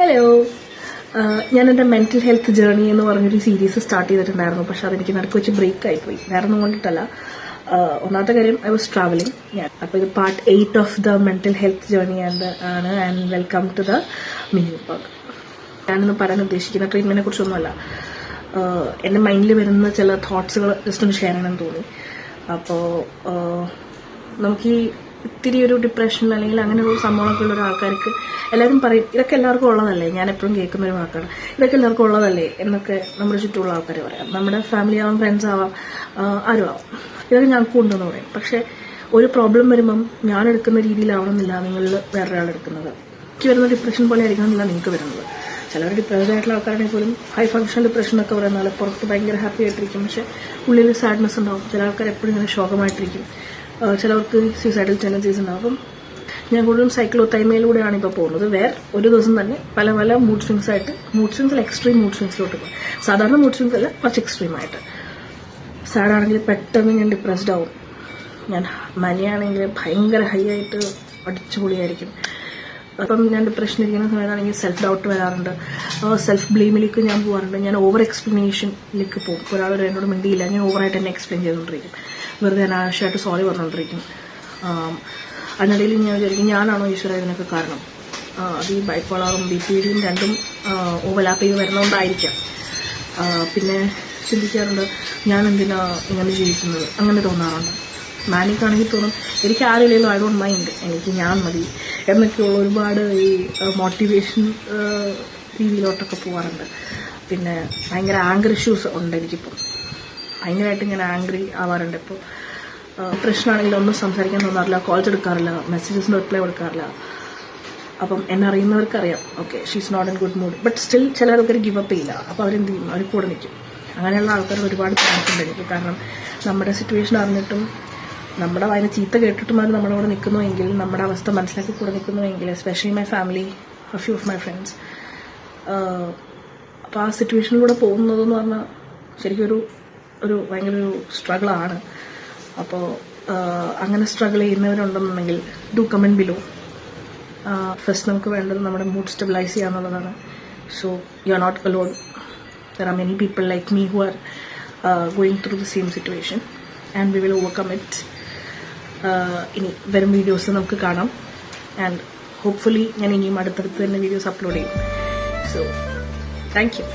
Hello, ഞാൻ എൻ്റെ mental health journey എന്ന് പറഞ്ഞൊരു സീരീസ് സ്റ്റാർട്ട് ചെയ്തിട്ടുണ്ടായിരുന്നു. പക്ഷെ അതെനിക്ക് നടുക്ക് വെച്ച് ബ്രേക്ക് ആയിപ്പോയി. വേറെ ഒന്നും കൊണ്ടിട്ടല്ല. ഒന്നാമത്തെ കാര്യം, ഐ വാസ് ട്രാവലിംഗ്. അപ്പോൾ ഇത് part 8 of the mental health journey ആണ്. And welcome to the mini vlog. ഞാനിന്ന് പറയാൻ ഉദ്ദേശിക്കുന്ന ട്രീറ്റ്മെൻറ്റിനെ കുറിച്ചൊന്നുമല്ല. എൻ്റെ മൈൻഡിൽ വരുന്ന ചില തോട്ട്സുകൾ ജസ്റ്റ് ഒന്ന് ഷെയർ ചെയ്യണമെന്ന് തോന്നി. അപ്പോൾ നമുക്ക് ഈ ഇത്തിരി ഒരു ഡിപ്രഷൻ അല്ലെങ്കിൽ അങ്ങനെയുള്ള സംഭവങ്ങളൊക്കെ ഉള്ള ആൾക്കാർക്ക് എല്ലാവരും പറയും ഇതൊക്കെ എല്ലാവർക്കും ഉള്ളതല്ലേ. ഞാൻ എപ്പോഴും കേൾക്കുന്ന ഒരു വാക്കാണ്, ഇതൊക്കെ എല്ലാവർക്കും ഉള്ളതല്ലേ എന്നൊക്കെ നമ്മുടെ ചുറ്റുമുള്ള ആൾക്കാർ പറയാം. നമ്മുടെ ഫാമിലി ആവാം, ഫ്രണ്ട്സ് ആവാം, ആരും ആവാം. ഇതൊക്കെ ഞങ്ങൾക്ക് ഉണ്ടെന്ന് പറയും. പക്ഷേ ഒരു പ്രോബ്ലം വരുമ്പം ഞാൻ എടുക്കുന്ന രീതിയിലാവണമെന്നില്ല നിങ്ങളിൽ വേറൊരാൾ എടുക്കുന്നത്. എനിക്ക് വരുന്ന ഡിപ്രഷൻ പോലെ ആയിരിക്കണമെന്നില്ല നിങ്ങൾക്ക് വരുന്നത്. ചിലർ ഡിപ്രസ്ഡ് ആയിട്ടുള്ള ആൾക്കാരാണെങ്കിൽ പോലും ഹൈ ഫങ്ഷൻ ഡിപ്രഷൻ ഒക്കെ പറയുന്നത് പുറത്ത് ഭയങ്കര ഹാപ്പി ആയിട്ടിരിക്കും, പക്ഷെ ഉള്ളിൽ സാഡ്നെസ് ഉണ്ടാവും. ചില ആൾക്കാർ എപ്പോഴും ഇങ്ങനെ ശോകമായിട്ടിരിക്കും. ചിലവർക്ക് സൂസൈഡൽ ടെൻഡൻസീസ് ഉണ്ടാവും. അപ്പം ഞാൻ കൂടുതലും സൈക്ലോതൈമയിലൂടെയാണ് ഇപ്പോൾ പോകുന്നത്. ഒരു ദിവസം തന്നെ പല പല മൂഡ് സ്വിങ്സ് ആയിട്ട്, മൂഡ് സ്വിങ്സിൽ എക്സ്ട്രീം മൂഡ് സ്വിങ്സിലോട്ട് പോകും. സാധാരണ മൂഡ് സ്വിങ്സ് അല്ല, കുറച്ച് എക്സ്ട്രീമായിട്ട്. സാഡാണെങ്കിൽ പെട്ടെന്ന് ഞാൻ ഡിപ്രസ്ഡ് ആവും. ഞാൻ മനിയാണെങ്കിൽ ഭയങ്കര ഹൈ ആയിട്ട് അടിച്ചുപൊളിയായിരിക്കും. അപ്പം ഞാൻ ഡിപ്രഷൻ ഇരിക്കുന്ന സമയത്താണെങ്കിൽ സെൽഫ് ഡൗട്ട് വരാറുണ്ട്, സെൽഫ് ബ്ലെയിമിലേക്ക് ഞാൻ പോകാറുണ്ട്. ഞാൻ ഓവർ എക്സ്പ്ലനേഷനിലേക്ക് പോകും. ഒരാൾ എന്നോട് മിണ്ടിയില്ല, ഞാൻ ഓവറായിട്ട് തന്നെ എക്സ്പ്ലെയിൻ ചെയ്തുകൊണ്ടിരിക്കും. വെറുതെ അനാവശ്യമായിട്ട് സോറി പറഞ്ഞുകൊണ്ടിരിക്കും. അതിനിടയിൽ ഞാൻ വിചാരിക്കും ഞാനാണോ ഈശ്വര ഇതിനൊക്കെ കാരണം. അത് ഈ ബൈപ്പോളറും BPDയും രണ്ടും ഓവർലാപ്പ് ചെയ്ത് വരുന്നതുകൊണ്ടായിരിക്കാം. പിന്നെ ചിന്തിക്കാറുണ്ട് ഞാൻ എന്തിനാ ഇങ്ങനെ ജീവിക്കുന്നത്, അങ്ങനെ തോന്നാറുണ്ട്. മാനിക്കാണെങ്കിൽ തോന്നും എനിക്ക് ആരുമില്ലല്ലോ, ഐ ഡോണ്ട് മൈൻഡ്, എനിക്ക് ഞാൻ മതി എന്നൊക്കെയുള്ള ഒരുപാട് ഈ മോട്ടിവേഷൻ രീതിയിലോട്ടൊക്കെ പോകാറുണ്ട്. പിന്നെ ഭയങ്കര ആങ്കർ ഇഷ്യൂസ് ഉണ്ട് എനിക്കിപ്പം. ഭയങ്കരമായിട്ട് ഞാൻ ആംഗ്രി ആവാറുണ്ട്. ഇപ്പോൾ പ്രശ്നമാണെങ്കിൽ ഒന്നും സംസാരിക്കാൻ തോന്നാറില്ല, കോൾസ് എടുക്കാറില്ല, മെസ്സേജസിന് റിപ്ലൈ കൊടുക്കാറില്ല. അപ്പം എന്നെ അറിയുന്നവർക്കറിയാം, okay she's not in good mood. But still ചില ആൾക്കാർ ഗിവ് അപ്പ് ചെയ്യില്ല. അപ്പോൾ അവരെന്ത് ചെയ്യും, അവർ കൂടെ നിൽക്കും. അങ്ങനെയുള്ള ആൾക്കാർ ഒരുപാട് താമസമുണ്ട് എനിക്ക്. കാരണം നമ്മുടെ സിറ്റുവേഷൻ അറിഞ്ഞിട്ടും നമ്മുടെ വായന ചീത്ത കേട്ടിട്ടും അത് നമ്മുടെ കൂടെ നിൽക്കുന്നുവെങ്കിൽ, നമ്മുടെ അവസ്ഥ മനസ്സിലാക്കി കൂടെ നിൽക്കുന്നുവെങ്കിൽ, especially my family, a few of my friends. അപ്പോൾ ആ സിറ്റുവേഷനിലൂടെ പോകുന്നതെന്ന് പറഞ്ഞാൽ ശരിക്കും ഒരു ഭയങ്കര ഒരു സ്ട്രഗിളാണ്. അപ്പോൾ അങ്ങനെ സ്ട്രഗിൾ ചെയ്യുന്നവരുണ്ടെന്നുണ്ടെങ്കിൽ ഡു കമൻറ്റ് ബിലോ. ഫസ്റ്റ് നമുക്ക് വേണ്ടത് നമ്മുടെ മൂഡ് സ്റ്റെബിലൈസ് ചെയ്യുക എന്നുള്ളതാണ്. So you are not alone. There are many people like me who are going through the same situation and we will overcome it. ഇനി വരും വീഡിയോസ് നമുക്ക് കാണാം. ആൻഡ് ഹോപ്പ്ഫുള്ളി ഞാൻ ഇനിയും അടുത്തടുത്ത് തന്നെ വീഡിയോസ് അപ്ലോഡ് ചെയ്യും. So thank you.